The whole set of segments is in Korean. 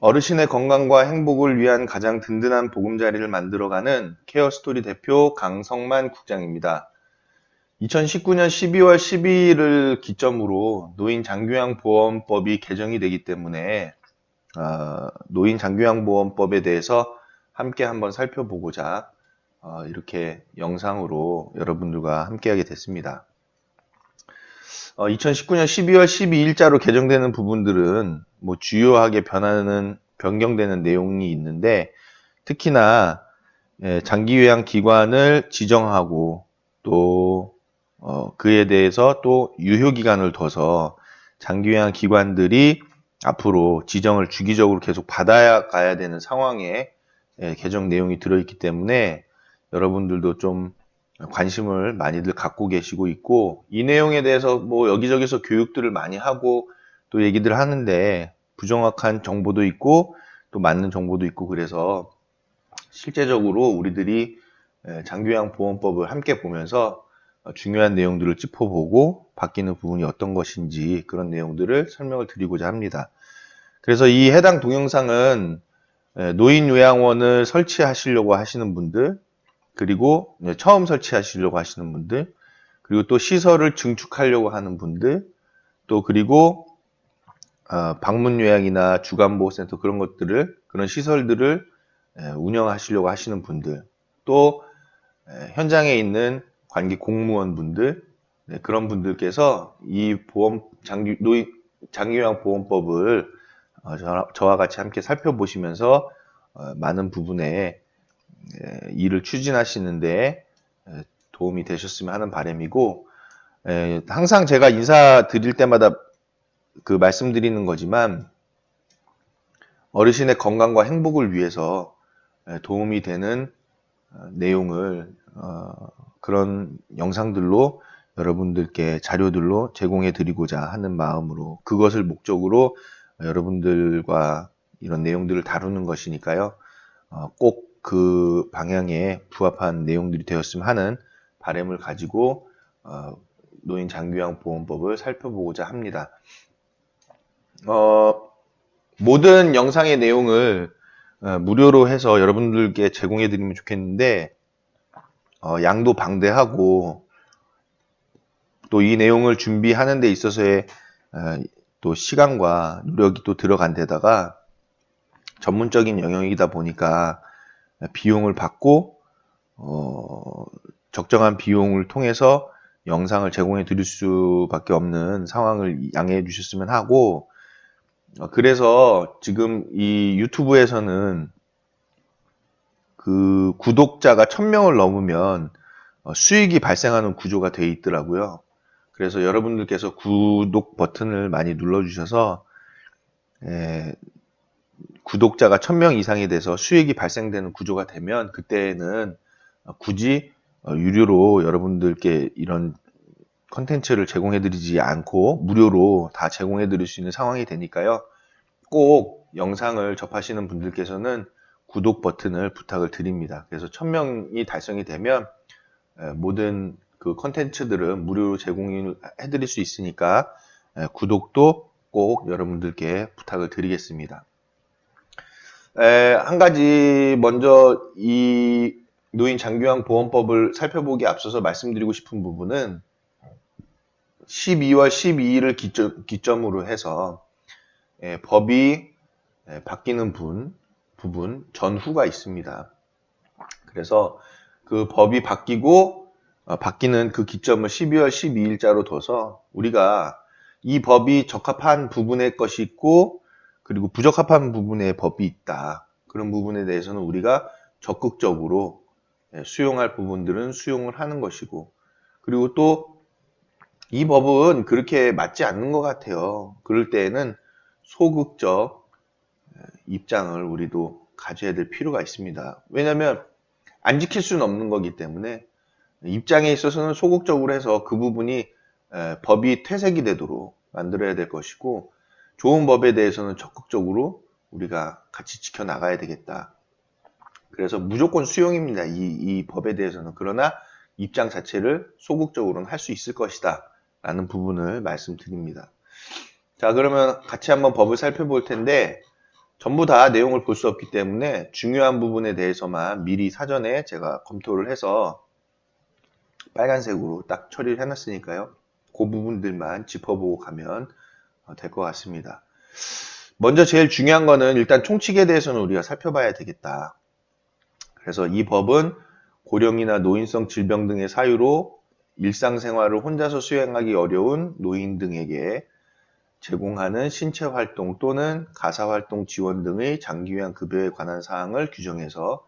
어르신의 건강과 행복을 위한 가장 든든한 보금자리를 만들어가는 케어스토리 대표 강성만 국장입니다. 2019년 12월 12일을 기점으로 노인 장기요양보험법이 개정이 되기 때문에 노인 장기요양보험법에 대해서 함께 한번 살펴보고자 이렇게 영상으로 여러분들과 함께하게 됐습니다. 2019년 12월 12일자로 개정되는 부분들은 주요하게 변경되는 내용이 있는데, 특히나 장기요양기관을 지정하고 또 그에 대해서 또 유효기간을 둬서 장기요양기관들이 앞으로 지정을 주기적으로 계속 받아야 가야 되는 상황에 개정 내용이 들어있기 때문에 여러분들도 좀 관심을 많이들 갖고 계시고 있고, 이 내용에 대해서 여기저기서 교육들을 많이 하고 또 얘기들 하는데 부정확한 정보도 있고 또 맞는 정보도 있고, 그래서 실제적으로 우리들이 장기요양보험법을 함께 보면서 중요한 내용들을 짚어보고 바뀌는 부분이 어떤 것인지 그런 내용들을 설명을 드리고자 합니다. 그래서 이 해당 동영상은 노인요양원을 설치하시려고 하시는 분들, 그리고 처음 설치하시려고 하시는 분들, 그리고 또 시설을 증축하려고 하는 분들, 또 그리고 방문요양이나 주간보호센터 그런 시설들을 운영하시려고 하시는 분들, 또 현장에 있는 관계 공무원분들, 그런 분들께서 이 장기요양보험법을 저와 같이 함께 살펴보시면서 많은 부분에 일을 추진하시는데 도움이 되셨으면 하는 바람이고, 항상 제가 인사드릴 때마다 말씀드리는 거지만, 어르신의 건강과 행복을 위해서 도움이 되는 내용을 그런 영상들로 여러분들께 자료들로 제공해 드리고자 하는 마음으로, 그것을 목적으로 여러분들과 이런 내용들을 다루는 것이니까요. 꼭 그 방향에 부합한 내용들이 되었으면 하는 바람을 가지고 노인 장기요양보험법을 살펴보고자 합니다. 모든 영상의 내용을 무료로 해서 여러분들께 제공해 드리면 좋겠는데, 양도 방대하고 또 이 내용을 준비하는 데 있어서의 또 시간과 노력이 또 들어간 데다가 전문적인 영역이다 보니까 비용을 받고 적정한 비용을 통해서 영상을 제공해 드릴 수밖에 없는 상황을 양해해 주셨으면 하고, 그래서 지금 이 유튜브에서는 그 구독자가 1000명을 넘으면 수익이 발생하는 구조가 되어 있더라고요. 그래서 여러분들께서 구독 버튼을 많이 눌러주셔서 구독자가 1000명 이상이 돼서 수익이 발생되는 구조가 되면, 그때는 굳이 유료로 여러분들께 이런 컨텐츠를 제공해 드리지 않고 무료로 다 제공해 드릴 수 있는 상황이 되니까요. 꼭 영상을 접하시는 분들께서는 구독 버튼을 부탁을 드립니다. 그래서 1000명이 달성이 되면 모든 그 컨텐츠들은 무료로 제공해 드릴 수 있으니까 구독도 꼭 여러분들께 부탁을 드리겠습니다. 한 가지 먼저 이 노인 장기요양보험법을 살펴보기에 앞서서 말씀드리고 싶은 부분은 12월 12일을 기점으로 해서 법이 바뀌는 부분 전후가 있습니다. 그래서 그 법이 바뀌는 그 기점을 12월 12일자로 둬서 우리가 이 법이 적합한 부분의 것이 있고, 그리고 부적합한 부분의 법이 있다. 그런 부분에 대해서는 우리가 적극적으로 수용할 부분들은 수용을 하는 것이고, 그리고 또 이 법은 그렇게 맞지 않는 것 같아요. 그럴 때에는 소극적 입장을 우리도 가져야 될 필요가 있습니다. 왜냐하면 안 지킬 수는 없는 거기 때문에 입장에 있어서는 소극적으로 해서 그 부분이 법이 퇴색이 되도록 만들어야 될 것이고, 좋은 법에 대해서는 적극적으로 우리가 같이 지켜나가야 되겠다. 그래서 무조건 수용입니다. 이 법에 대해서는. 그러나 입장 자체를 소극적으로는 할 수 있을 것이다 라는 부분을 말씀드립니다. 자, 그러면 같이 한번 법을 살펴볼 텐데, 전부 다 내용을 볼 수 없기 때문에 중요한 부분에 대해서만 미리 사전에 제가 검토를 해서 빨간색으로 딱 처리를 해놨으니까요. 그 부분들만 짚어보고 가면 될 것 같습니다. 먼저 제일 중요한 거는 일단 총칙에 대해서는 우리가 살펴봐야 되겠다. 그래서 이 법은 고령이나 노인성 질병 등의 사유로 일상생활을 혼자서 수행하기 어려운 노인 등에게 제공하는 신체활동 또는 가사활동 지원 등의 장기요양 급여에 관한 사항을 규정해서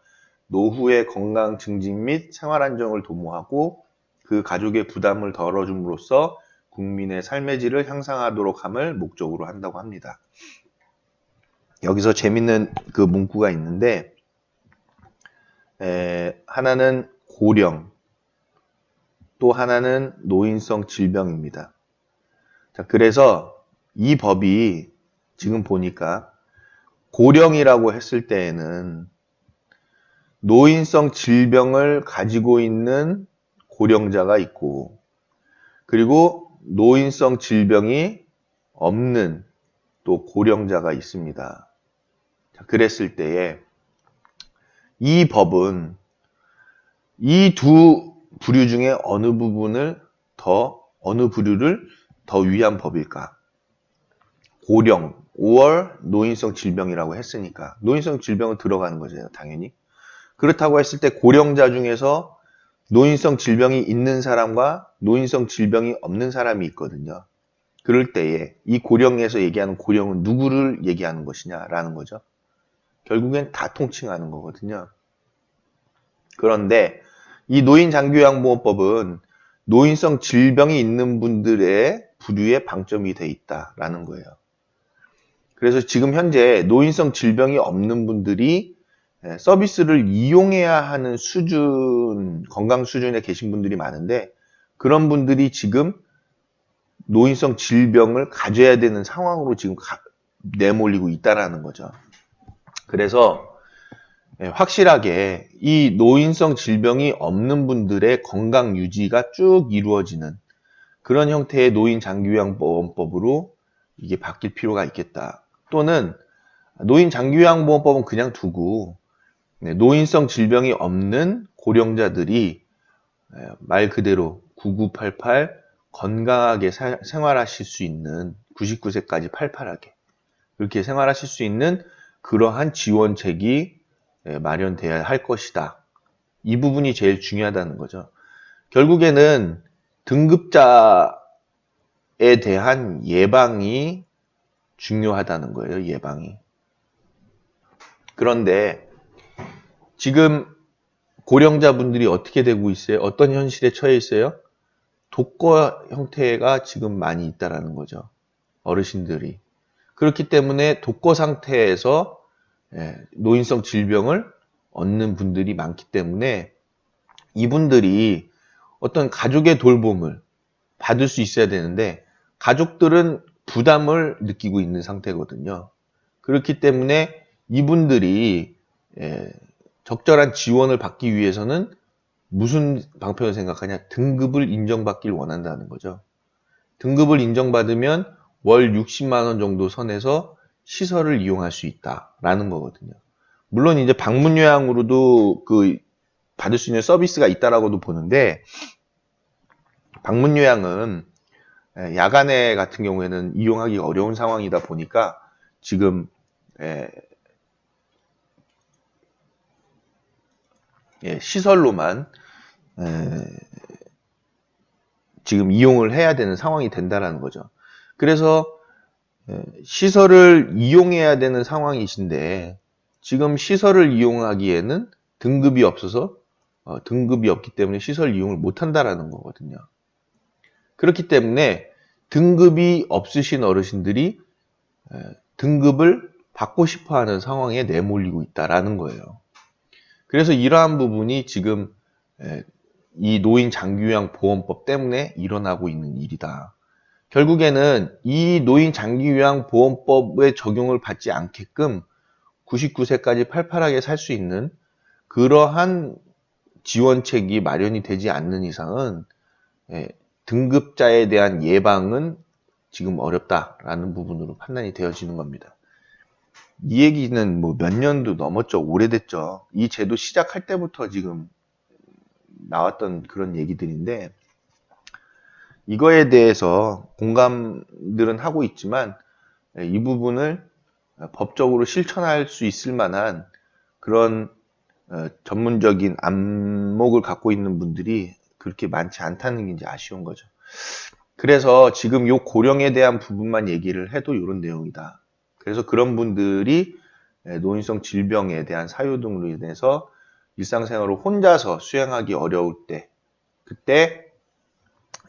노후의 건강 증진 및 생활안정을 도모하고 그 가족의 부담을 덜어줌으로써 국민의 삶의 질을 향상하도록 함을 목적으로 한다고 합니다. 여기서 재밌는 그 문구가 있는데 하나는 고령, 또 하나는 노인성 질병입니다. 자, 그래서 이 법이 지금 보니까 고령이라고 했을 때에는 노인성 질병을 가지고 있는 고령자가 있고, 그리고 노인성 질병이 없는 또 고령자가 있습니다. 자, 그랬을 때에 이 법은 이 두 부류 중에 어느 부류를 더 위한 법일까? 고령, 5월 노인성 질병이라고 했으니까 노인성 질병은 들어가는 거죠, 당연히. 그렇다고 했을 때 고령자 중에서 노인성 질병이 있는 사람과 노인성 질병이 없는 사람이 있거든요. 그럴 때에 이 고령에서 얘기하는 고령은 누구를 얘기하는 것이냐라는 거죠. 결국엔 다 통칭하는 거거든요. 그런데 이 노인장기요양보험법은 노인성 질병이 있는 분들의 부류에 방점이 돼 있다라는 거예요. 그래서 지금 현재 노인성 질병이 없는 분들이 서비스를 이용해야 하는 수준, 건강 수준에 계신 분들이 많은데 그런 분들이 지금 노인성 질병을 가져야 되는 상황으로 지금 내몰리고 있다라는 거죠. 그래서 확실하게 이 노인성 질병이 없는 분들의 건강 유지가 쭉 이루어지는 그런 형태의 노인장기요양보험법으로 이게 바뀔 필요가 있겠다. 또는 노인장기요양보험법은 그냥 두고 노인성 질병이 없는 고령자들이 말 그대로 9988 건강하게 생활하실 수 있는 99세까지 팔팔하게 그렇게 생활하실 수 있는 그러한 지원책이 마련돼야 할 것이다. 이 부분이 제일 중요하다는 거죠. 결국에는 등급자에 대한 예방이 중요하다는 거예요. 예방이. 그런데 지금 고령자분들이 어떻게 되고 있어요? 어떤 현실에 처해 있어요? 독거 형태가 지금 많이 있다라는 거죠. 어르신들이. 그렇기 때문에 독거 상태에서 노인성 질병을 얻는 분들이 많기 때문에 이분들이 어떤 가족의 돌봄을 받을 수 있어야 되는데 가족들은 부담을 느끼고 있는 상태거든요. 그렇기 때문에 이분들이 적절한 지원을 받기 위해서는 무슨 방편을 생각하냐? 등급을 인정받길 원한다는 거죠. 등급을 인정받으면 월 60만 원 정도 선에서 시설을 이용할 수 있다라는 거거든요. 물론 이제 방문 요양으로도 그 받을 수 있는 서비스가 있다라고도 보는데 방문 요양은 야간에 같은 경우에는 이용하기 어려운 상황이다 보니까 지금 시설로만 지금 이용을 해야 되는 상황이 된다라는 거죠. 그래서 시설을 이용해야 되는 상황이신데 지금 시설을 이용하기에는 등급이 없어서 등급이 없기 때문에 시설 이용을 못 한다라는 거거든요. 그렇기 때문에 등급이 없으신 어르신들이 등급을 받고 싶어 하는 상황에 내몰리고 있다라는 거예요. 그래서 이러한 부분이 지금 이 노인장기요양보험법 때문에 일어나고 있는 일이다. 결국에는 이 노인장기요양보험법의 적용을 받지 않게끔 99세까지 팔팔하게 살 수 있는 그러한 지원책이 마련이 되지 않는 이상은 등급자에 대한 예방은 지금 어렵다라는 부분으로 판단이 되어지는 겁니다. 이 얘기는 뭐 몇 년도 넘었죠. 오래됐죠. 이 제도 시작할 때부터 지금 나왔던 그런 얘기들인데, 이거에 대해서 공감들은 하고 있지만 이 부분을 법적으로 실천할 수 있을 만한 그런 전문적인 안목을 갖고 있는 분들이 그렇게 많지 않다는 게 이제 아쉬운 거죠. 그래서 지금 요 고령에 대한 부분만 얘기를 해도 이런 내용이다. 그래서 그런 분들이 노인성 질병에 대한 사유 등으로 인해서 일상생활을 혼자서 수행하기 어려울 때, 그때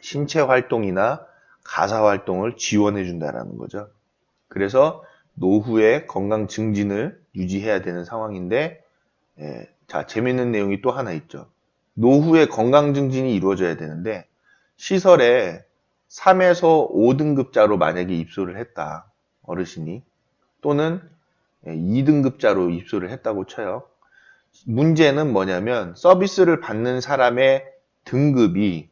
신체 활동이나 가사 활동을 지원해 준다라는 거죠. 그래서 노후의 건강 증진을 유지해야 되는 상황인데, 자, 재밌는 내용이 또 하나 있죠. 노후의 건강 증진이 이루어져야 되는데, 시설에 3에서 5등급자로 만약에 입소를 했다. 어르신이. 또는 2등급자로 입소를 했다고 쳐요. 문제는 뭐냐면 서비스를 받는 사람의 등급이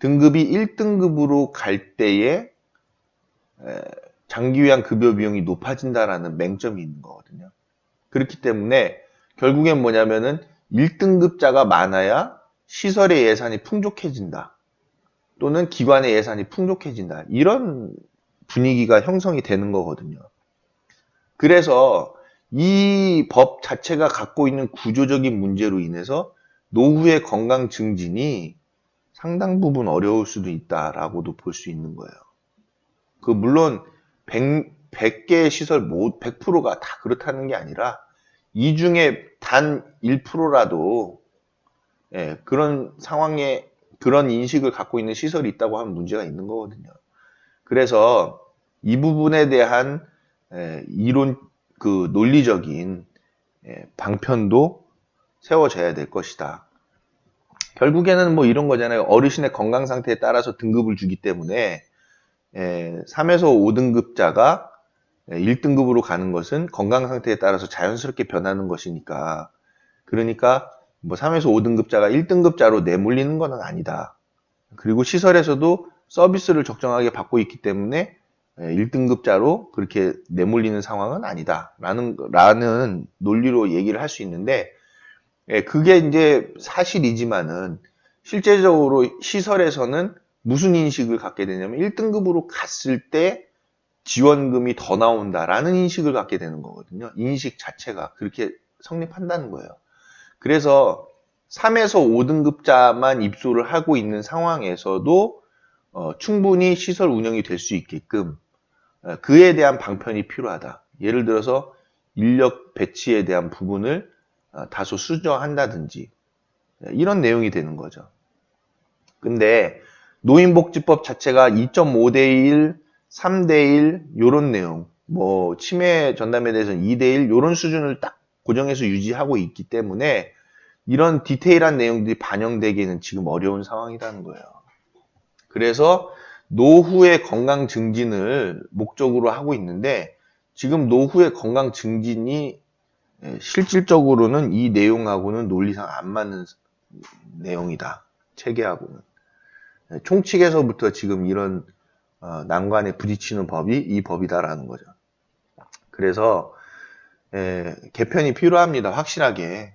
1등급으로 갈 때에 장기요양 급여 비용이 높아진다라는 맹점이 있는 거거든요. 그렇기 때문에 결국엔 뭐냐면은 1등급자가 많아야 시설의 예산이 풍족해진다. 또는 기관의 예산이 풍족해진다. 이런 분위기가 형성이 되는 거거든요. 그래서 이 법 자체가 갖고 있는 구조적인 문제로 인해서 노후의 건강 증진이 상당 부분 어려울 수도 있다라고도 볼 수 있는 거예요. 물론 100개의 시설 100%가 다 그렇다는 게 아니라 이 중에 단 1%라도 그런 상황에 그런 인식을 갖고 있는 시설이 있다고 하면 문제가 있는 거거든요. 그래서 이 부분에 대한 이론 논리적인 방편도 세워져야 될 것이다. 결국에는 뭐 이런 거잖아요. 어르신의 건강 상태에 따라서 등급을 주기 때문에 3에서 5등급자가 1등급으로 가는 것은 건강 상태에 따라서 자연스럽게 변하는 것이니까, 그러니까 뭐 3에서 5등급자가 1등급자로 내몰리는 건 아니다. 그리고 시설에서도 서비스를 적정하게 받고 있기 때문에 1등급자로 그렇게 내몰리는 상황은 아니다. 라는 논리로 얘기를 할 수 있는데, 그게 이제 사실이지만은 실제적으로 시설에서는 무슨 인식을 갖게 되냐면 1등급으로 갔을 때 지원금이 더 나온다라는 인식을 갖게 되는 거거든요. 인식 자체가 그렇게 성립한다는 거예요. 그래서 3에서 5등급자만 입소를 하고 있는 상황에서도 충분히 시설 운영이 될 수 있게끔 그에 대한 방편이 필요하다. 예를 들어서 인력 배치에 대한 부분을 다소 수정한다든지 이런 내용이 되는 거죠. 근데 노인복지법 자체가 2.5대 1, 3대 1 요런 내용, 뭐 치매 전담에 대해서는 2대 1 요런 수준을 딱 고정해서 유지하고 있기 때문에 이런 디테일한 내용들이 반영되기는 지금 어려운 상황이라는 거예요. 그래서 노후의 건강 증진을 목적으로 하고 있는데 지금 노후의 건강 증진이 실질적으로는 이 내용하고는 논리상 안 맞는 내용이다. 체계하고는. 총칙에서부터 지금 이런 난관에 부딪히는 법이 이 법이다라는 거죠. 그래서 개편이 필요합니다. 확실하게.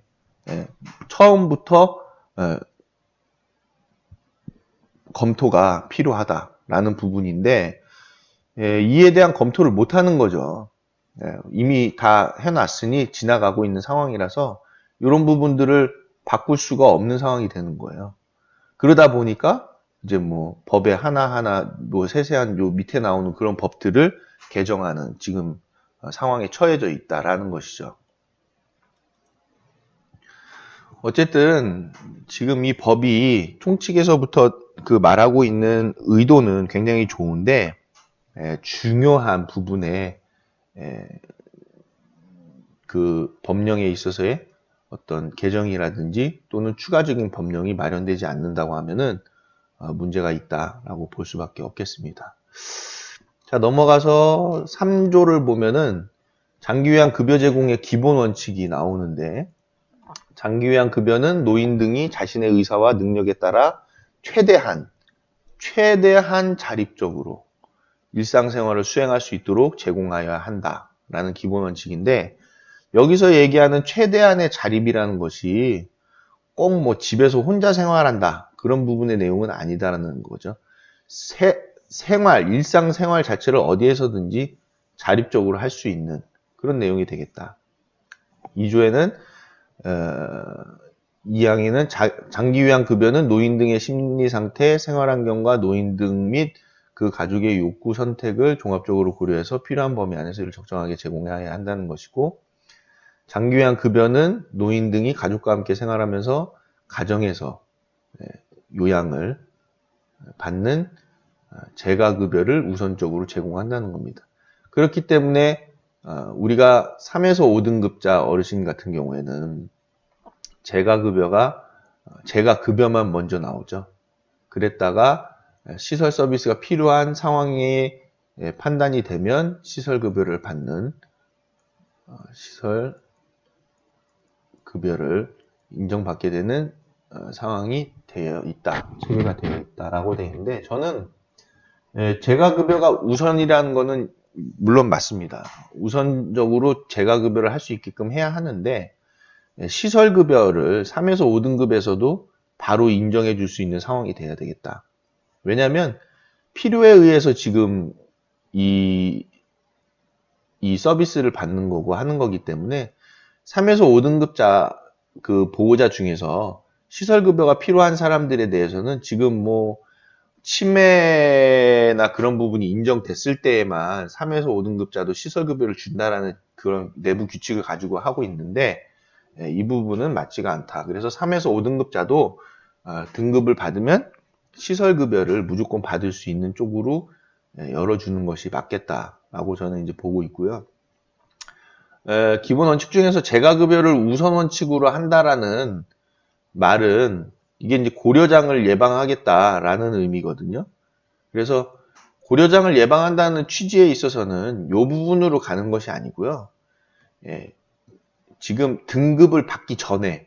처음부터 검토가 필요하다라는 부분인데 이에 대한 검토를 못하는 거죠. 이미 다 해놨으니 지나가고 있는 상황이라서 이런 부분들을 바꿀 수가 없는 상황이 되는 거예요. 그러다 보니까 이제 뭐 법에 하나하나 뭐 세세한 요 밑에 나오는 그런 법들을 개정하는 지금 상황에 처해져 있다라는 것이죠. 어쨌든 지금 이 법이 총칙에서부터 말하고 있는 의도는 굉장히 좋은데 중요한 부분에 법령에 있어서의 어떤 개정이라든지 또는 추가적인 법령이 마련되지 않는다고 하면은 문제가 있다라고 볼 수밖에 없겠습니다. 자, 넘어가서 3조를 보면은 장기요양 급여 제공의 기본 원칙이 나오는데 장기요양 급여는 노인 등이 자신의 의사와 능력에 따라 최대한 자립적으로 일상생활을 수행할 수 있도록 제공하여야 한다 라는 기본 원칙인데, 여기서 얘기하는 최대한의 자립이라는 것이 꼭 뭐 집에서 혼자 생활한다, 그런 부분의 내용은 아니다라는 거죠. 일상생활 자체를 어디에서든지 자립적으로 할 수 있는 그런 내용이 되겠다. 2조에는 2항에는 장기요양급여는 노인 등의 심리상태, 생활환경과 노인 등 및 그 가족의 욕구 선택을 종합적으로 고려해서 필요한 범위 안에서 이를 적정하게 제공해야 한다는 것이고, 장기요양급여는 노인 등이 가족과 함께 생활하면서 가정에서 요양을 받는 재가급여를 우선적으로 제공한다는 겁니다. 그렇기 때문에 우리가 3에서 5등급자 어르신 같은 경우에는 재가급여만 먼저 나오죠. 그랬다가 시설 서비스가 필요한 상황이 판단이 되면 시설급여를 받는, 시설급여를 인정받게 되는 상황이 되어 있다, 체계가 되어 있다라고 되어 있는데, 저는 재가급여가 우선이라는 거는 물론 맞습니다. 우선적으로 재가급여를 할 수 있게끔 해야 하는데, 시설급여를 3에서 5등급에서도 바로 인정해 줄 수 있는 상황이 돼야 되겠다. 왜냐하면 필요에 의해서 지금 이 서비스를 받는 거고 하는 거기 때문에, 3에서 5등급자 그 보호자 중에서 시설급여가 필요한 사람들에 대해서는 지금 뭐 치매나 그런 부분이 인정됐을 때에만 3에서 5등급자도 시설급여를 준다라는 그런 내부 규칙을 가지고 하고 있는데, 이 부분은 맞지가 않다. 그래서 3에서 5등급자도 등급을 받으면 시설급여를 무조건 받을 수 있는 쪽으로 열어주는 것이 맞겠다라고 저는 이제 보고 있고요. 기본 원칙 중에서 재가급여를 우선 원칙으로 한다라는 말은 이게 이제 고려장을 예방하겠다라는 의미거든요. 그래서 고려장을 예방한다는 취지에 있어서는 이 부분으로 가는 것이 아니고요. 지금 등급을 받기 전에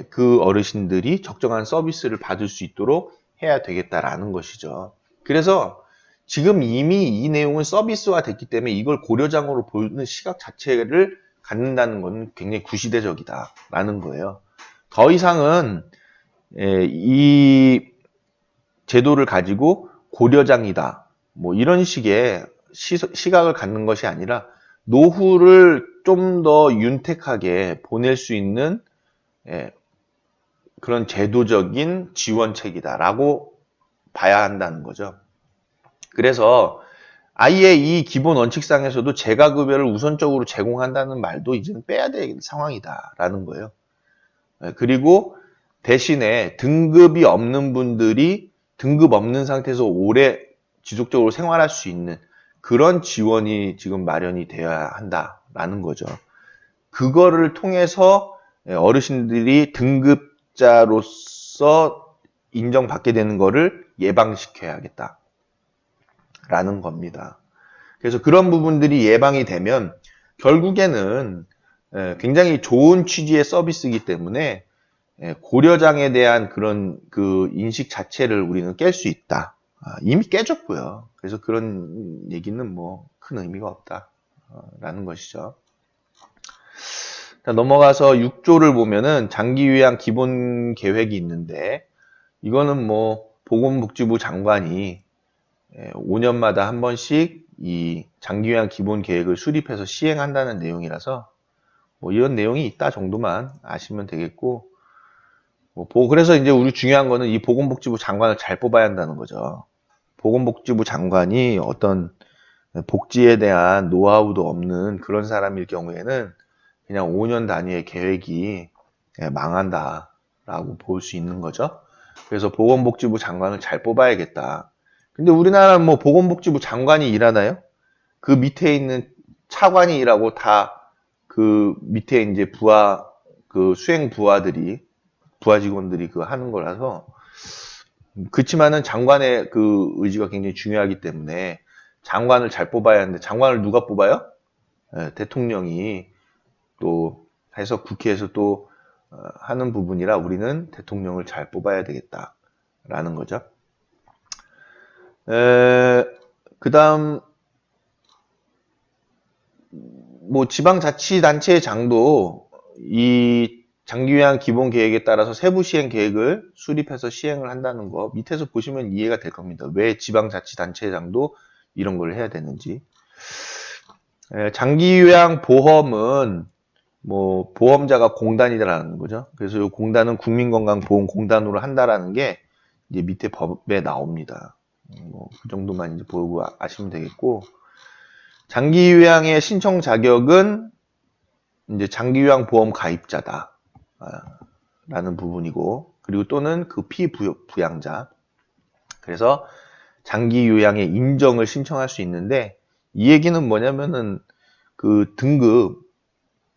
그 어르신들이 적정한 서비스를 받을 수 있도록 해야 되겠다라는 것이죠. 그래서 지금 이미 이 내용은 서비스화 됐기 때문에 이걸 고려장으로 보는 시각 자체를 갖는다는 것은 굉장히 구시대적이다라는 거예요. 더 이상은 이 제도를 가지고 고려장이다, 뭐 이런 식의 시각을 갖는 것이 아니라 노후를 좀 더 윤택하게 보낼 수 있는 그런 제도적인 지원책이다라고 봐야 한다는 거죠. 그래서 아예 이 기본 원칙상에서도 재가급여를 우선적으로 제공한다는 말도 이제는 빼야 될 상황이다라는 거예요. 그리고 대신에 등급이 없는 분들이 등급 없는 상태에서 오래 지속적으로 생활할 수 있는 그런 지원이 지금 마련이 되어야 한다라는 거죠. 그거를 통해서 어르신들이 등급자로서 인정받게 되는 거를 예방시켜야겠다라는 겁니다. 그래서 그런 부분들이 예방이 되면 결국에는 굉장히 좋은 취지의 서비스이기 때문에 고려장에 대한 그런 그 인식 자체를 우리는 깰 수 있다. 이미 깨졌고요. 그래서 그런 얘기는 뭐 큰 의미가 없다라는 것이죠. 자, 넘어가서 6조를 보면은 장기요양 기본 계획이 있는데, 이거는 뭐 보건복지부 장관이 5년마다 한 번씩 이 장기요양 기본 계획을 수립해서 시행한다는 내용이라서 뭐 이런 내용이 있다 정도만 아시면 되겠고, 그래서 이제 우리 중요한 거는 이 보건복지부 장관을 잘 뽑아야 한다는 거죠. 보건복지부 장관이 어떤 복지에 대한 노하우도 없는 그런 사람일 경우에는 그냥 5년 단위의 계획이 망한다라고 볼 수 있는 거죠. 그래서 보건복지부 장관을 잘 뽑아야겠다. 근데 우리나라는 뭐 보건복지부 장관이 일하나요? 그 밑에 있는 차관이 일하고 다 그 밑에 이제 그 수행 부하 직원들이 그 하는 거라서, 그렇지만은 장관의 그 의지가 굉장히 중요하기 때문에 장관을 잘 뽑아야 하는데, 장관을 누가 뽑아요? 대통령이 또 해서 국회에서 또 하는 부분이라 우리는 대통령을 잘 뽑아야 되겠다라는 거죠. 그 다음 뭐 지방자치단체장도 이 장기요양 기본계획에 따라서 세부 시행 계획을 수립해서 시행을 한다는 거 밑에서 보시면 이해가 될 겁니다. 왜 지방자치단체장도 이런 걸 해야 되는지. 장기요양 보험은 뭐 보험자가 공단이라는 거죠. 그래서 이 공단은 국민건강보험공단으로 한다라는 게 이제 밑에 법에 나옵니다. 그 정도만 이제 보고 아시면 되겠고, 장기요양의 신청 자격은 이제 장기요양 보험 가입자다 라는 부분이고, 그리고 또는 그 피부양자. 그래서 장기요양의 인정을 신청할 수 있는데, 이 얘기는 뭐냐면은 그 등급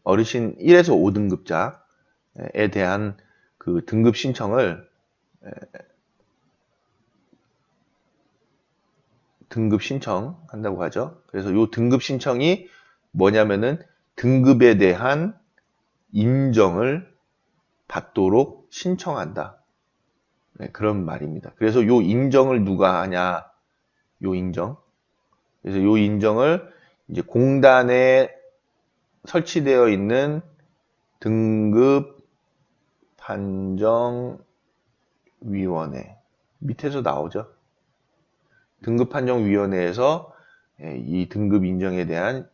어르신 1에서 5등급자에 대한 그 등급 신청을 등급 신청한다고 하죠. 그래서 이 등급 신청이 뭐냐면은 등급에 대한 인정을 받도록 신청한다. 네, 그런 말입니다. 그래서 이 인정을 누가 하냐? 이 인정. 그래서 이 인정을 이제 공단에 설치되어 있는 등급 판정위원회 밑에서 나오죠. 등급판정위원회에서 이 등급 인정에 대한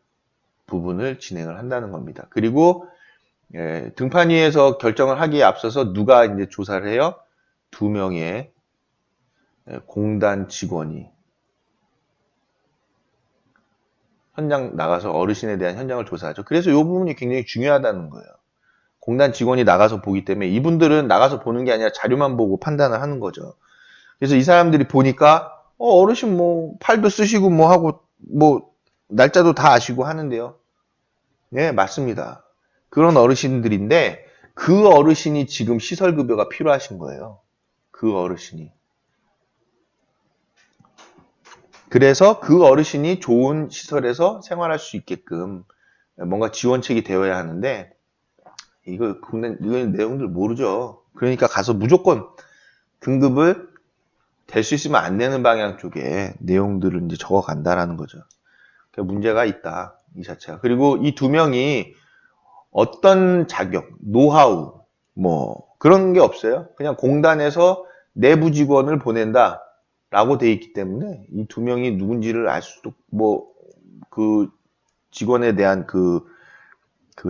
부분을 진행을 한다는 겁니다. 그리고 등판위에서 결정을 하기에 앞서서 누가 이제 조사를 해요? 2명의 공단 직원이 현장 나가서 어르신에 대한 현장을 조사하죠. 그래서 이 부분이 굉장히 중요하다는 거예요. 공단 직원이 나가서 보기 때문에 이분들은 나가서 보는 게 아니라 자료만 보고 판단을 하는 거죠. 그래서 이 사람들이 보니까 어르신 뭐 팔도 쓰시고 뭐 하고 뭐 날짜도 다 아시고 하는데요. 네, 맞습니다. 그런 어르신들인데 그 어르신이 지금 시설급여가 필요하신 거예요. 그 어르신이. 그래서 그 어르신이 좋은 시설에서 생활할 수 있게끔 뭔가 지원책이 되어야 하는데 이건 내용들 모르죠. 그러니까 가서 무조건 등급을 될 수 있으면 안 내는 방향 쪽에 내용들을 이제 적어 간다라는 거죠. 그러니까 문제가 있다. 이 자체가. 그리고 이 2명이 어떤 자격, 노하우, 뭐 그런 게 없어요. 그냥 공단에서 내부 직원을 보낸다 라고 돼 있기 때문에 이 2명이 누군지를 알 수도, 뭐 그 직원에 대한 그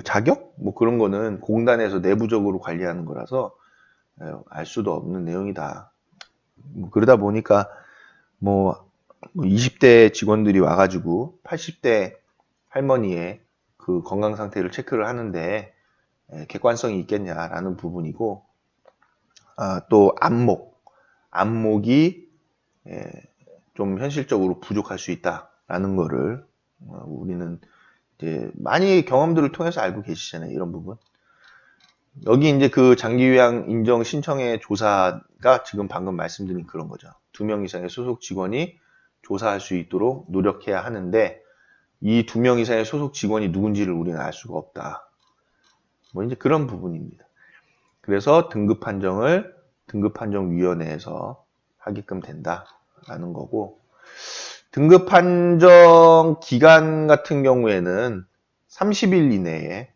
자격? 뭐 그런 거는 공단에서 내부적으로 관리하는 거라서 알 수도 없는 내용이다. 뭐 그러다 보니까 뭐 20대 직원들이 와가지고 80대 할머니의 그 건강 상태를 체크를 하는데 객관성이 있겠냐라는 부분이고, 또 안목이 좀 현실적으로 부족할 수 있다라는 거를 우리는 이제 많이 경험들을 통해서 알고 계시잖아요. 이런 부분. 여기 이제 그 장기요양 인정 신청의 조사가 지금 방금 말씀드린 그런 거죠. 2명 이상의 소속 직원이 조사할 수 있도록 노력해야 하는데 이 2명 이상의 소속 직원이 누군지를 우리는 알 수가 없다. 뭐 이제 그런 부분입니다. 그래서 등급판정위원회에서 하게끔 된다라는 거고, 등급판정 기간 같은 경우에는 30일 이내에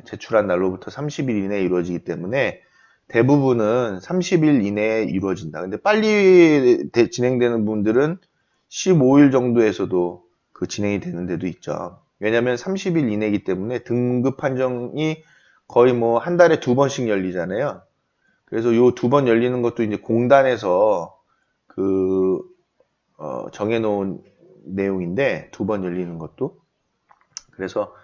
제출한 날로부터 30일 이내에 이루어지기 때문에 대부분은 30일 이내에 이루어진다. 근데 빨리 진행되는 분들은 15일 정도에서도 그 진행이 되는 데도 있죠. 왜냐하면 30일 이내이기 때문에 등급 판정이 거의 뭐 한 달에 2번씩 열리잖아요. 그래서 요 2번 열리는 것도 이제 공단에서 정해놓은 내용인데 2번 열리는 것도. 그래서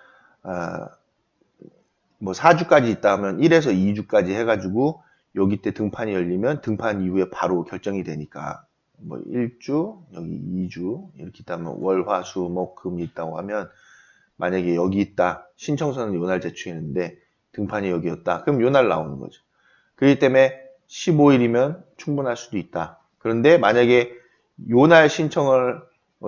뭐 4주까지 있다 하면 1에서 2주까지 해가지고 여기 때 등판이 열리면 등판 이후에 바로 결정이 되니까 뭐 1주, 여기 2주 이렇게 있다면 월, 화, 수, 목, 금 있다고 하면 만약에 여기 있다. 신청서는 요날 제출했는데 등판이 여기였다. 그럼 요날 나오는 거죠. 그렇기 때문에 15일이면 충분할 수도 있다. 그런데 만약에 요날 신청을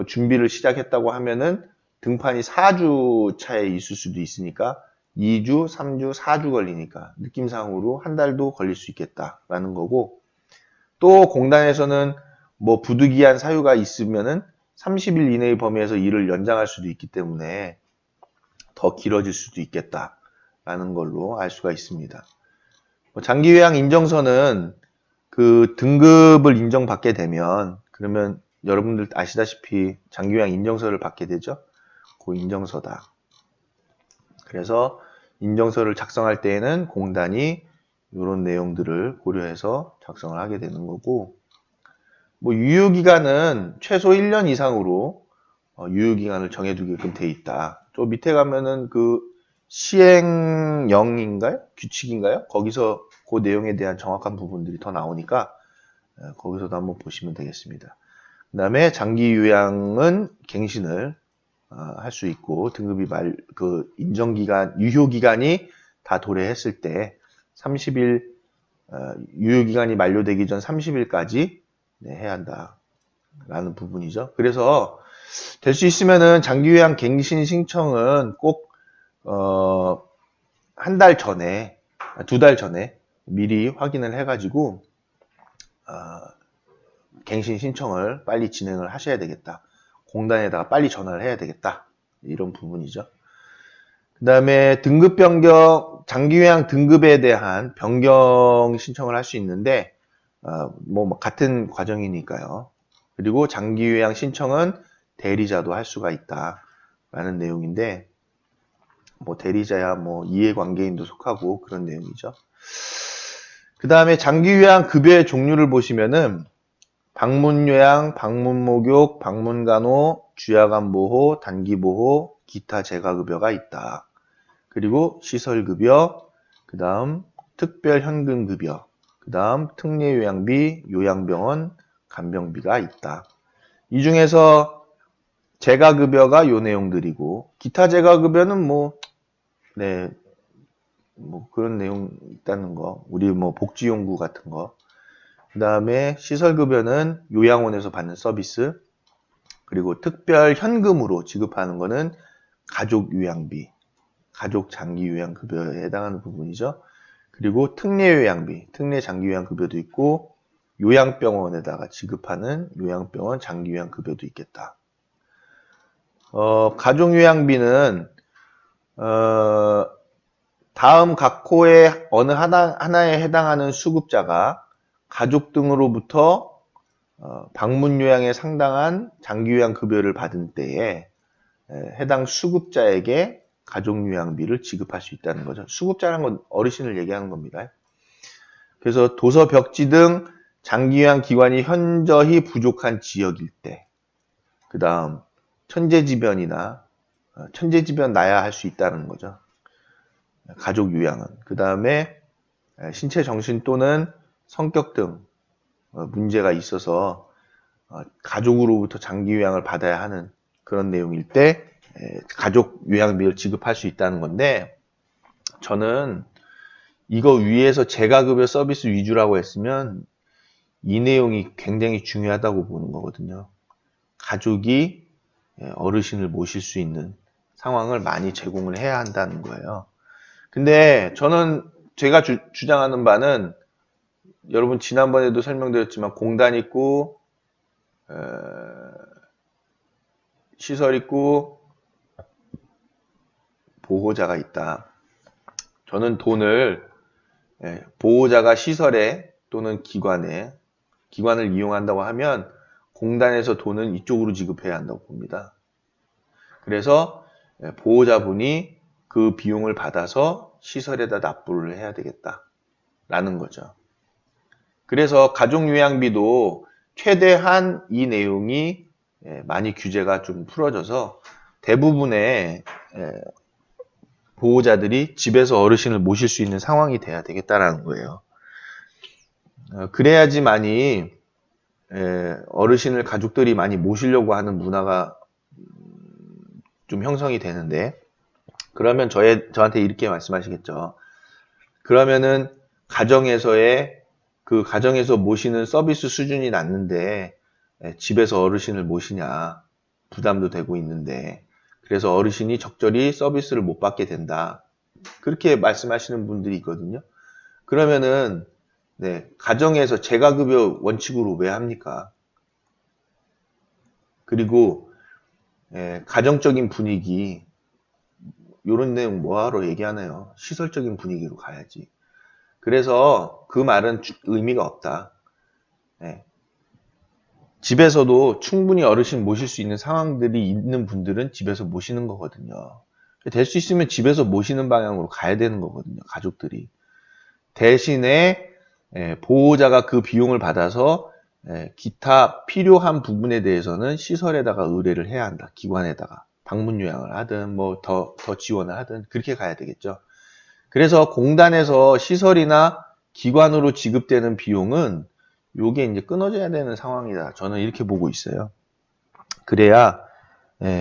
준비를 시작했다고 하면은 등판이 4주 차에 있을 수도 있으니까 2주, 3주, 4주 걸리니까 느낌상으로 한 달도 걸릴 수 있겠다라는 거고, 또 공단에서는 뭐 부득이한 사유가 있으면은 30일 이내의 범위에서 일을 연장할 수도 있기 때문에 더 길어질 수도 있겠다라는 걸로 알 수가 있습니다. 장기요양 인정서는 그 등급을 인정받게 되면 그러면 여러분들 아시다시피 장기요양 인정서를 받게 되죠. 그 인정서다. 그래서 인정서를 작성할 때에는 공단이 이런 내용들을 고려해서 작성을 하게 되는 거고, 뭐 유효기간은 최소 1년 이상으로 유효기간을 정해두게끔 돼 있다. 저 밑에 가면은 그 시행령인가요? 규칙인가요? 거기서 그 내용에 대한 정확한 부분들이 더 나오니까 거기서도 한번 보시면 되겠습니다. 그 다음에 장기 요양은 갱신을 할 수 있고 등급이 인정기간, 유효기간이 다 도래했을 때 30일 유효기간이 만료되기 전 30일까지 해야 한다라는 부분이죠. 그래서 될 수 있으면은 장기요양 갱신 신청은 꼭 한 달 전에, 2달 전에 미리 확인을 해가지고 갱신 신청을 빨리 진행을 하셔야 되겠다. 공단에다가 빨리 전화를 해야 되겠다. 이런 부분이죠. 그 다음에 등급 변경, 장기요양 등급에 대한 변경 신청을 할 수 있는데 뭐 같은 과정이니까요. 그리고 장기요양 신청은 대리자도 할 수가 있다라는 내용인데, 뭐 대리자야 뭐 이해관계인도 속하고 그런 내용이죠. 그 다음에 장기요양 급여의 종류를 보시면은 방문요양, 방문목욕, 방문간호, 주야간보호, 단기보호, 기타 재가급여가 있다. 그리고 시설급여, 그 다음 특별현금급여, 그 다음 특례요양비, 요양병원, 간병비가 있다. 이 중에서 재가급여가 요 내용들이고, 기타 재가급여는 뭐 그런 내용 있다는 거, 우리 뭐 복지용구 같은 거. 그 다음에 시설급여는 요양원에서 받는 서비스, 그리고 특별 현금으로 지급하는 거는 가족요양비, 가족 장기요양급여에 해당하는 부분이죠. 그리고 특례요양비, 특례 장기요양급여도 있고, 요양병원에다가 지급하는 요양병원 장기요양급여도 있겠다. 가족요양비는 다음 각 호의 어느 하나에 해당하는 수급자가 가족 등으로부터 방문요양에 상당한 장기요양급여를 받은 때에 해당 수급자에게 가족요양비를 지급할 수 있다는 거죠. 수급자라는 건 어르신을 얘기하는 겁니다. 그래서 도서, 벽지 등 장기요양 기관이 현저히 부족한 지역일 때, 그 다음 천재지변이나 천재지변 나야 할 수 있다는 거죠. 가족 요양은. 그 다음에 신체, 정신 또는 성격 등 문제가 있어서 가족으로부터 장기 요양을 받아야 하는 그런 내용일 때 가족 요양비를 지급할 수 있다는 건데, 저는 이거 위에서 재가급여 서비스 위주라고 했으면 이 내용이 굉장히 중요하다고 보는 거거든요. 가족이 어르신을 모실 수 있는 상황을 많이 제공을 해야 한다는 거예요. 근데 저는 제가 주장하는 바는 여러분 지난번에도 설명드렸지만 공단 있고 시설 있고 보호자가 있다. 저는 돈을 보호자가 시설에 또는 기관을 이용한다고 하면 공단에서 돈은 이쪽으로 지급해야 한다고 봅니다. 그래서 보호자분이 그 비용을 받아서 시설에다 납부를 해야 되겠다라는 거죠. 그래서 가족요양비도 최대한 이 내용이 많이 규제가 좀 풀어져서 대부분의 보호자들이 집에서 어르신을 모실 수 있는 상황이 돼야 되겠다라는 거예요. 그래야지만이 어르신을 가족들이 많이 모시려고 하는 문화가 좀 형성이 되는데, 그러면 저한테 이렇게 말씀하시겠죠. 그러면은 가정에서 모시는 서비스 수준이 낮는데 집에서 어르신을 모시냐, 부담도 되고 있는데, 그래서 어르신이 적절히 서비스를 못 받게 된다. 그렇게 말씀하시는 분들이 있거든요. 그러면은 가정에서 재가급여 원칙으로 왜 합니까? 그리고 가정적인 분위기, 요런 내용 뭐하러 얘기하나요? 시설적인 분위기로 가야지. 그래서 그 말은 의미가 없다. 예. 집에서도 충분히 어르신 모실 수 있는 상황들이 있는 분들은 집에서 모시는 거거든요. 될 수 있으면 집에서 모시는 방향으로 가야 되는 거거든요. 가족들이. 대신에 보호자가 그 비용을 받아서 기타 필요한 부분에 대해서는 시설에다가 의뢰를 해야 한다. 기관에다가. 방문 요양을 하든 뭐 더 지원을 하든 그렇게 가야 되겠죠. 그래서 공단에서 시설이나 기관으로 지급되는 비용은 요게 이제 끊어져야 되는 상황이다. 저는 이렇게 보고 있어요. 그래야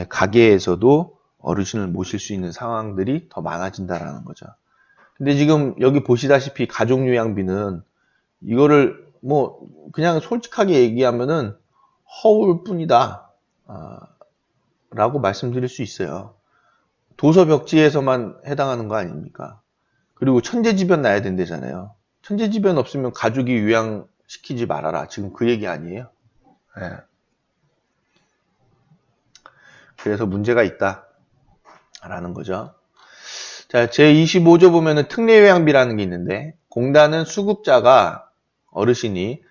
가게에서도 어르신을 모실 수 있는 상황들이 더 많아진다라는 거죠. 근데 지금 여기 보시다시피 가족요양비는 이거를 뭐 그냥 솔직하게 얘기하면은 허울 뿐이다 라고 말씀드릴 수 있어요. 도서벽지에서만 해당하는 거 아닙니까? 그리고 천재지변 나야 된다잖아요. 천재지변 없으면 가족이 요양시키지 말아라. 지금 그 얘기 아니에요? 네. 그래서 문제가 있다 라는 거죠. 자, 제25조 보면은 특례요양비라는 게 있는데, 공단은 수급자가 어르신이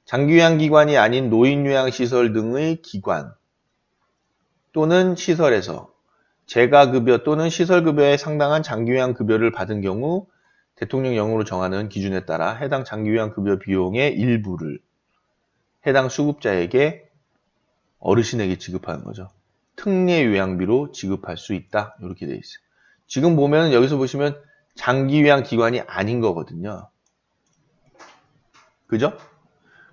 장기요양기관이 아닌 노인요양시설 등의 기관 또는 시설에서 재가급여 또는 시설급여에 상당한 장기요양급여를 받은 경우 대통령령으로 정하는 기준에 따라 해당 장기요양급여 비용의 일부를 해당 수급자에게 어르신에게 지급하는 거죠. 특례요양비로 지급할 수 있다. 이렇게 되어 있어요. 지금 보면 여기서 보시면 장기요양기관이 아닌 거거든요. 그죠?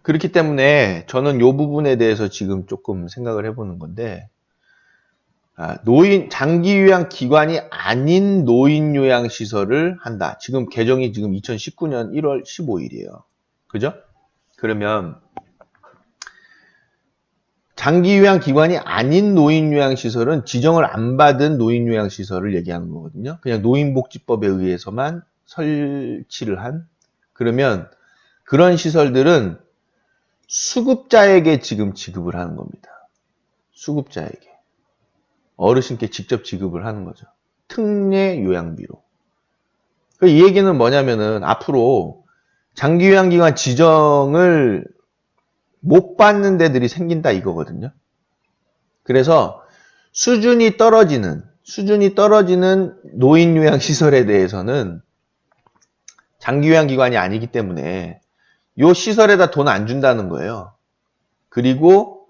그렇기 때문에 저는 이 부분에 대해서 지금 조금 생각을 해보는 건데, 장기요양기관이 아닌 노인요양시설을 한다. 지금 개정이 지금 2019년 1월 15일이에요. 그죠? 그러면 장기요양기관이 아닌 노인요양시설은 지정을 안 받은 노인요양시설을 얘기하는 거거든요. 그냥 노인복지법에 의해서만 설치를 한. 그러면 그런 시설들은 수급자에게 지금 지급을 하는 겁니다. 수급자에게. 어르신께 직접 지급을 하는 거죠. 특례요양비로. 이 얘기는 뭐냐면은 앞으로 장기요양기관 지정을 못 받는 데들이 생긴다 이거거든요. 그래서 수준이 떨어지는 노인요양시설에 대해서는 장기요양기관이 아니기 때문에 요 시설에다 돈 안 준다는 거예요. 그리고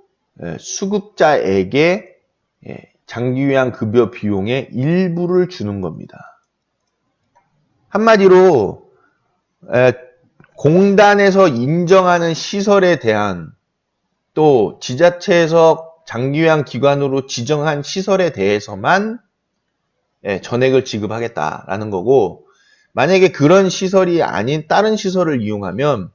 수급자에게 장기요양급여 비용의 일부를 주는 겁니다. 한마디로 공단에서 인정하는 시설에 대한 또 지자체에서 장기요양기관으로 지정한 시설에 대해서만 전액을 지급하겠다라는 거고, 만약에 그런 시설이 아닌 다른 시설을 이용하면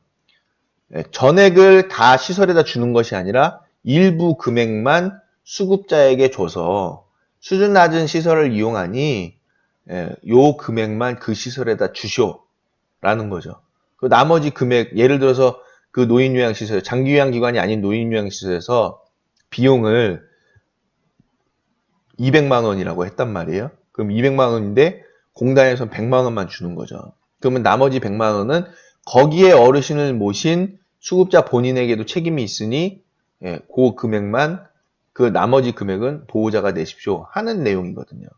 전액을 다 시설에다 주는 것이 아니라 일부 금액만 수급자에게 줘서 수준 낮은 시설을 이용하니 요 금액만 그 시설에다 주쇼라는 거죠. 그 나머지 금액, 예를 들어서 그 노인요양시설, 장기요양기관이 아닌 노인요양시설에서 비용을 200만 원이라고 했단 말이에요. 그럼 200만 원인데 공단에서 100만 원만 주는 거죠. 그러면 나머지 100만 원은 거기에 어르신을 모신 수급자 본인에게도 책임이 있으니 그 금액만, 그 나머지 금액은 보호자가 내십시오 하는 내용이거든요.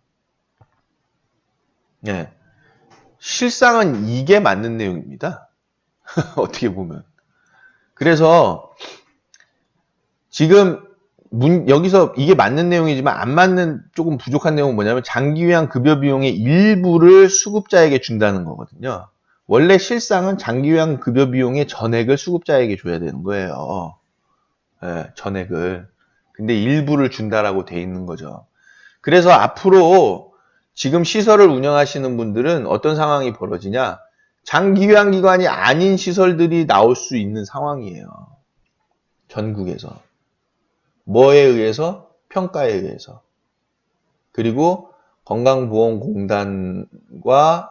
실상은 이게 맞는 내용입니다. 어떻게 보면. 그래서 지금 여기서 이게 맞는 내용이지만 안 맞는 조금 부족한 내용은 뭐냐면 장기요양 급여 비용의 일부를 수급자에게 준다는 거거든요. 원래 실상은 장기요양 급여 비용의 전액을 수급자에게 줘야 되는 거예요. 전액을. 근데 일부를 준다라고 돼 있는 거죠. 그래서 앞으로 지금 시설을 운영하시는 분들은 어떤 상황이 벌어지냐? 장기요양기관이 아닌 시설들이 나올 수 있는 상황이에요. 전국에서. 뭐에 의해서? 평가에 의해서. 그리고 건강보험공단과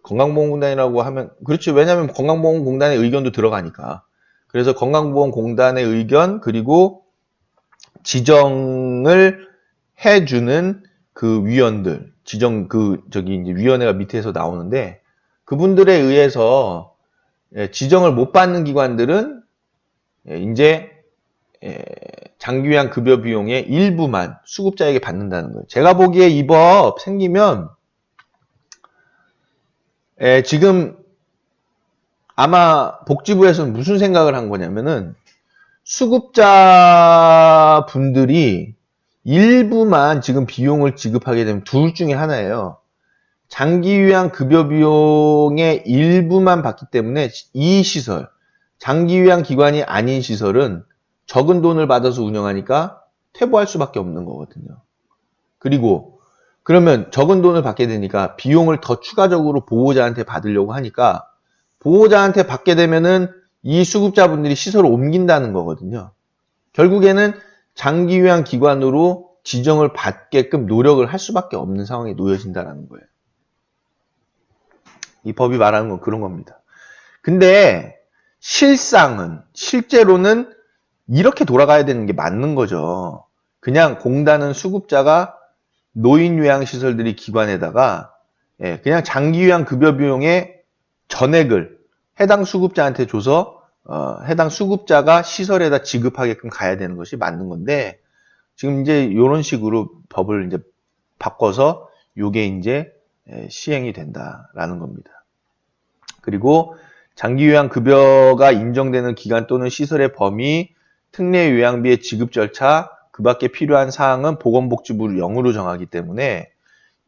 건강보험공단이라고 하면, 그렇죠. 왜냐하면 건강보험공단의 의견도 들어가니까. 그래서 건강보험공단의 의견, 그리고 지정을 해주는 그 위원들, 이제 위원회가 밑에서 나오는데, 그분들에 의해서 지정을 못 받는 기관들은 이제 장기요양 급여 비용의 일부만 수급자에게 받는다는 거예요. 제가 보기에 이 법 생기면 지금 아마 복지부에서는 무슨 생각을 한 거냐면은 수급자 분들이 일부만 지금 비용을 지급하게 되면 둘 중에 하나예요. 장기요양 급여 비용의 일부만 받기 때문에 이 시설, 장기요양 기관이 아닌 시설은 적은 돈을 받아서 운영하니까 퇴보할 수밖에 없는 거거든요. 그리고 그러면 적은 돈을 받게 되니까 비용을 더 추가적으로 보호자한테 받으려고 하니까 보호자한테 받게 되면은 이 수급자분들이 시설을 옮긴다는 거거든요. 결국에는 장기요양 기관으로 지정을 받게끔 노력을 할 수밖에 없는 상황에 놓여진다는 거예요. 이 법이 말하는 건 그런 겁니다. 근데 실제로는 이렇게 돌아가야 되는 게 맞는 거죠. 그냥 공단은 수급자가 노인요양시설들이 기관에다가 그냥 장기요양 급여 비용의 전액을 해당 수급자한테 줘서 해당 수급자가 시설에다 지급하게끔 가야 되는 것이 맞는 건데 지금 이제 이런 식으로 법을 이제 바꿔서 요게 이제 시행이 된다라는 겁니다. 그리고 장기요양 급여가 인정되는 기간 또는 시설의 범위, 특례 요양비의 지급 절차, 그 밖에 필요한 사항은 보건복지부를 0으로 정하기 때문에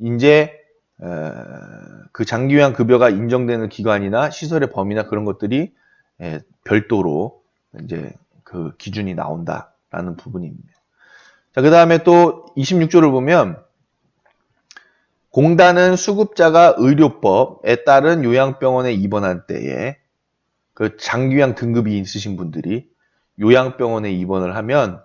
이제 그 장기요양 급여가 인정되는 기관이나 시설의 범위나 그런 것들이 별도로 이제 그 기준이 나온다라는 부분입니다. 자, 그 다음에 또 26조를 보면 공단은 수급자가 의료법에 따른 요양병원에 입원한 때에 그 장기요양 등급이 있으신 분들이 요양병원에 입원을 하면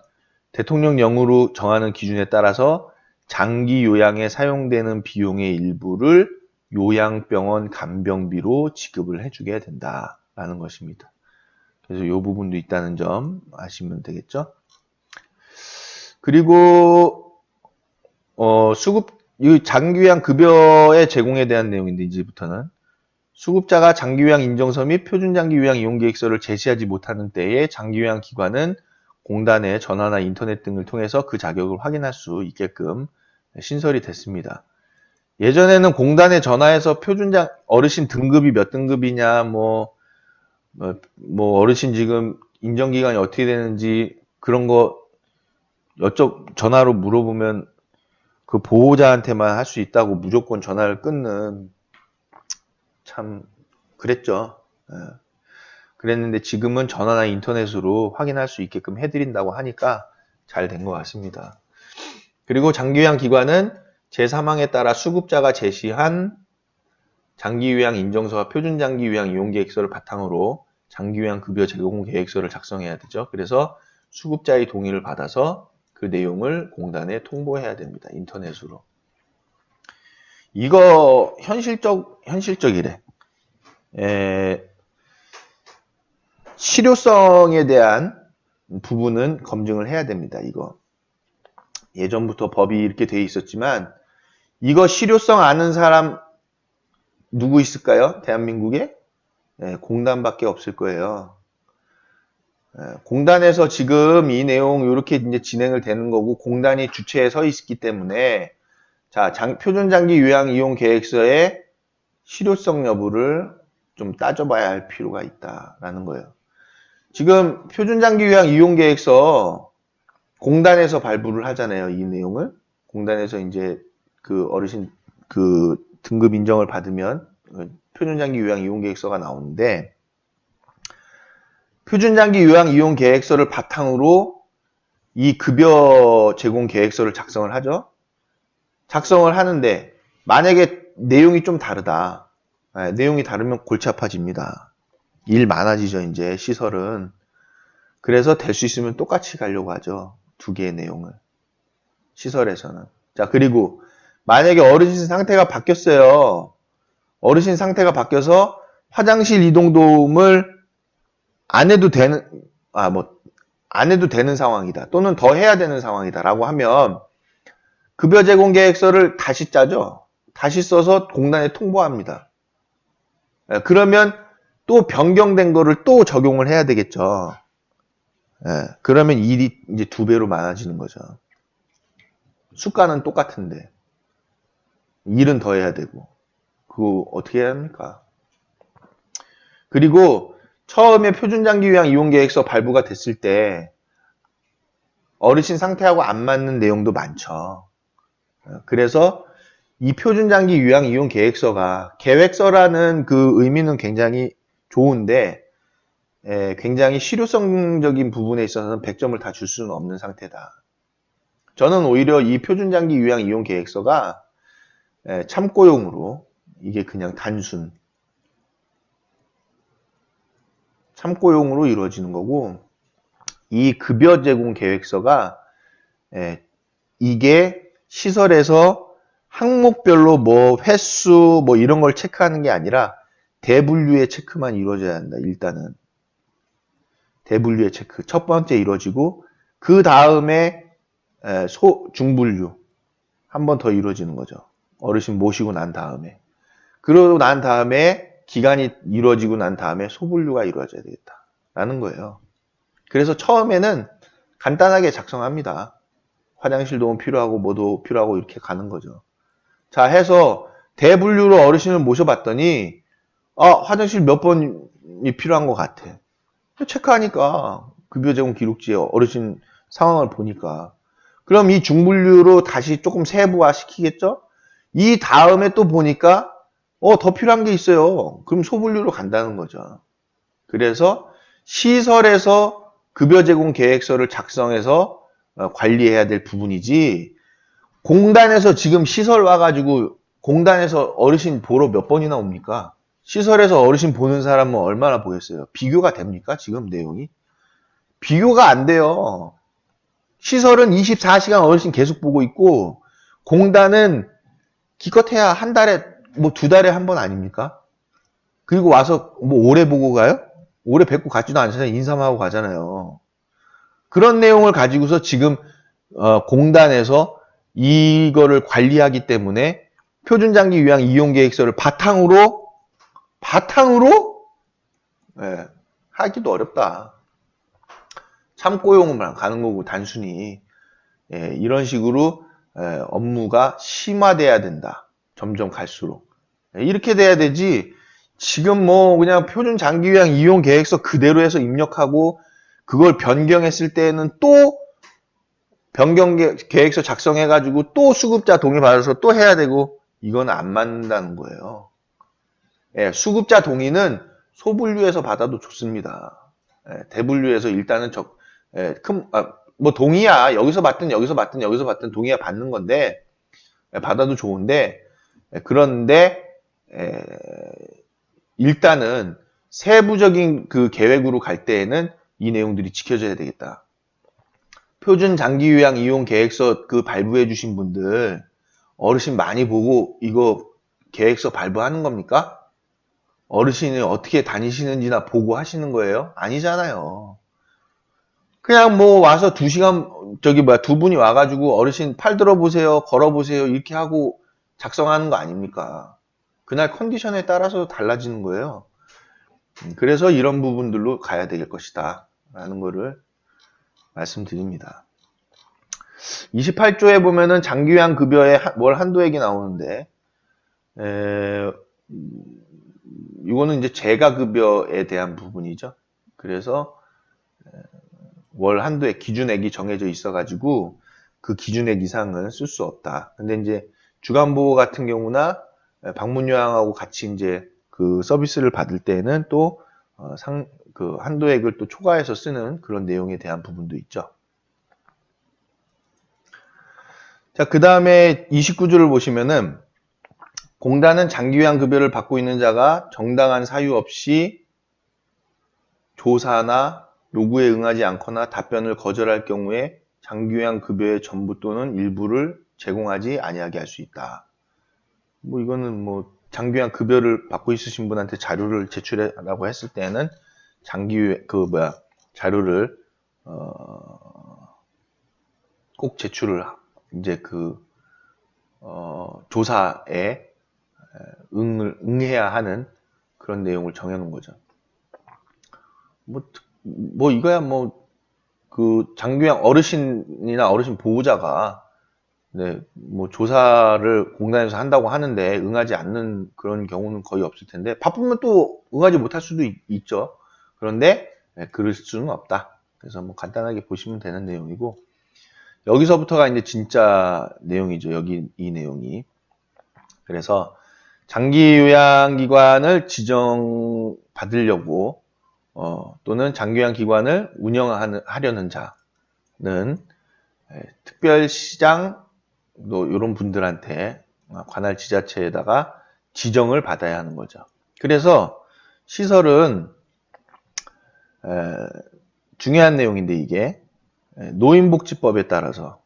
대통령령으로 정하는 기준에 따라서 장기 요양에 사용되는 비용의 일부를 요양병원 간병비로 지급을 해주게 된다라는 것입니다. 그래서 이 부분도 있다는 점 아시면 되겠죠. 그리고 이 장기요양 급여의 제공에 대한 내용인데 이제부터는 수급자가 장기요양 인정서 및 표준장기요양 이용계획서를 제시하지 못하는 때에 장기요양 기관은 공단에 전화나 인터넷 등을 통해서 그 자격을 확인할 수 있게끔 신설이 됐습니다. 예전에는 공단에 전화해서 어르신 등급이 몇 등급이냐, 뭐 어르신 지금 인정기간이 어떻게 되는지 그런 거 전화로 물어보면 그 보호자한테만 할 수 있다고 무조건 전화를 끊는 참 그랬죠. 그랬는데 지금은 전화나 인터넷으로 확인할 수 있게끔 해드린다고 하니까 잘 된 것 같습니다. 그리고 장기요양 기관은 제3항에 따라 수급자가 제시한 장기요양 인정서와 표준장기요양 이용계획서를 바탕으로 장기요양 급여 제공 계획서를 작성해야 되죠. 그래서 수급자의 동의를 받아서 그 내용을 공단에 통보해야 됩니다. 인터넷으로. 이거 현실적이래. 실효성에 대한 부분은 검증을 해야 됩니다. 이거. 예전부터 법이 이렇게 돼 있었지만 이거 실효성 아는 사람 누구 있을까요? 대한민국에? 공단밖에 없을 거예요. 공단에서 지금 이 내용 이렇게 이제 진행을 되는 거고 공단이 주체에 서 있기 때문에 자, 표준장기 요양 이용 계획서의 실효성 여부를 좀 따져봐야 할 필요가 있다라는 거예요. 지금 표준장기 요양 이용 계획서 공단에서 발부를 하잖아요. 이 내용을 공단에서 이제 그 어르신 그 등급 인정을 받으면 표준장기 요양 이용 계획서가 나오는데 표준장기 요양 이용 계획서를 바탕으로 이 급여 제공 계획서를 작성을 하죠. 작성을 하는데 만약에 내용이 좀 다르다. 내용이 다르면 골치 아파집니다. 일 많아지죠, 이제 시설은. 그래서 될 수 있으면 똑같이 가려고 하죠. 두 개의 내용을. 시설에서는. 자, 그리고 만약에 어르신 상태가 바뀌었어요. 어르신 상태가 바뀌어서 화장실 이동 도움을 안 해도 되는 상황이다. 또는 더 해야 되는 상황이다라고 하면 급여 제공 계획서를 다시 짜죠. 다시 써서 공단에 통보합니다. 그러면 또 변경된 거를 또 적용을 해야 되겠죠. 그러면 일이 이제 2배로 많아지는 거죠. 수가는 똑같은데 일은 더 해야 되고 그거 어떻게 해야 합니까? 그리고 처음에 표준장기 요양 이용 계획서 발부가 됐을 때 어르신 상태하고 안 맞는 내용도 많죠. 그래서 이 표준장기 요양 이용 계획서가 계획서라는 그 의미는 굉장히 좋은데 굉장히 실효성적인 부분에 있어서는 100점을 다 줄 수는 없는 상태다. 저는 오히려 이 표준장기 요양 이용 계획서가 참고용으로 이게 그냥 단순 참고용으로 이루어지는 거고 이 급여 제공 계획서가 이게 시설에서 항목별로 뭐 횟수 뭐 이런 걸 체크하는 게 아니라 대분류의 체크만 이루어져야 한다. 일단은 대분류의 체크 첫 번째 이루어지고 그 다음에 중분류 한 번 더 이루어지는 거죠. 어르신 모시고 난 다음에 그러고 난 다음에 기간이 이루어지고 난 다음에 소분류가 이루어져야 되겠다라는 거예요. 그래서 처음에는 간단하게 작성합니다. 화장실 도움 필요하고 뭐도 필요하고 이렇게 가는 거죠. 자 해서 대분류로 어르신을 모셔봤더니 화장실 몇 번이 필요한 것 같아. 체크하니까 급여 제공 기록지에 어르신 상황을 보니까 그럼 이 중분류로 다시 조금 세부화 시키겠죠? 이 다음에 또 보니까 더 필요한 게 있어요. 그럼 소분류로 간다는 거죠. 그래서 시설에서 급여 제공 계획서를 작성해서 관리해야 될 부분이지 공단에서 지금 시설 와가지고 공단에서 어르신 보러 몇 번이나 옵니까? 시설에서 어르신 보는 사람은 얼마나 보겠어요? 비교가 됩니까? 지금 내용이? 비교가 안 돼요. 시설은 24시간 어르신 계속 보고 있고 공단은 기껏해야 한 달에 뭐 2달에 한 번 아닙니까? 그리고 와서 뭐 오래 보고 가요? 오래 뵙고 가지도 않잖아요. 인사만 하고 가잖아요. 그런 내용을 가지고서 지금 공단에서 이거를 관리하기 때문에 표준장기 요양 이용계획서를 바탕으로 하기도 어렵다. 참고용으로만 가는 거고 단순히 이런 식으로 업무가 심화돼야 된다. 점점 갈수록 이렇게 돼야 되지. 지금 뭐 그냥 표준장기 요양 이용 계획서 그대로 해서 입력하고 그걸 변경했을 때는 또 변경 계획서 작성해가지고 또 수급자 동의 받아서 또 해야 되고 이건 안 맞는다는 거예요. 수급자 동의는 소분류에서 받아도 좋습니다. 대분류에서 일단은 뭐 동의야 여기서 받든 여기서 받든 여기서 받든 동의야 받는 건데 받아도 좋은데 그런데 일단은 세부적인 그 계획으로 갈 때에는 이 내용들이 지켜져야 되겠다. 표준 장기 요양 이용 계획서 그 발부해 주신 분들 어르신 많이 보고 이거 계획서 발부하는 겁니까? 어르신이 어떻게 다니시는지나 보고 하시는 거예요? 아니잖아요. 그냥 뭐 와서 2시간 두 분이 와가지고 어르신 팔 들어보세요, 걸어보세요 이렇게 하고 작성하는 거 아닙니까? 그날 컨디션에 따라서 달라지는 거예요. 그래서 이런 부분들로 가야 될 것이다 라는 거를 말씀드립니다. 28조에 보면은 장기요양 급여에 월 한도액이 나오는데 이거는 이제 재가급여에 대한 부분이죠. 그래서 월 한도액 기준액이 정해져 있어가지고 그 기준액 이상은 쓸 수 없다. 근데 이제 주간보호 같은 경우나 방문요양하고 같이 이제 그 서비스를 받을 때는 또 그 한도액을 또 초과해서 쓰는 그런 내용에 대한 부분도 있죠. 자, 그 다음에 29조를 보시면은 공단은 장기요양 급여를 받고 있는 자가 정당한 사유 없이 조사나 요구에 응하지 않거나 답변을 거절할 경우에 장기요양 급여의 전부 또는 일부를 제공하지 아니하게 할 수 있다. 뭐 이거는 뭐 장기요양 급여를 받고 있으신 분한테 자료를 제출해라고 했을 때는 자료를 꼭 제출을 이제 그 조사에 응해야 하는 그런 내용을 정해놓은 거죠. 뭐 이거야 그 장교양 어르신이나 어르신 보호자가 네, 뭐 조사를 공단에서 한다고 하는데 응하지 않는 그런 경우는 거의 없을 텐데 바쁘면 또 응하지 못할 수도 있죠. 그런데 그럴 수는 없다. 그래서 뭐 간단하게 보시면 되는 내용이고 여기서부터가 이제 진짜 내용이죠. 여기 이 내용이. 그래서 장기 요양기관을 지정받으려고 또는 장기요양기관을 운영하려는 자는 특별시장 이런 분들한테 관할 지자체에다가 지정을 받아야 하는 거죠. 그래서 시설은 중요한 내용인데 이게 노인복지법에 따라서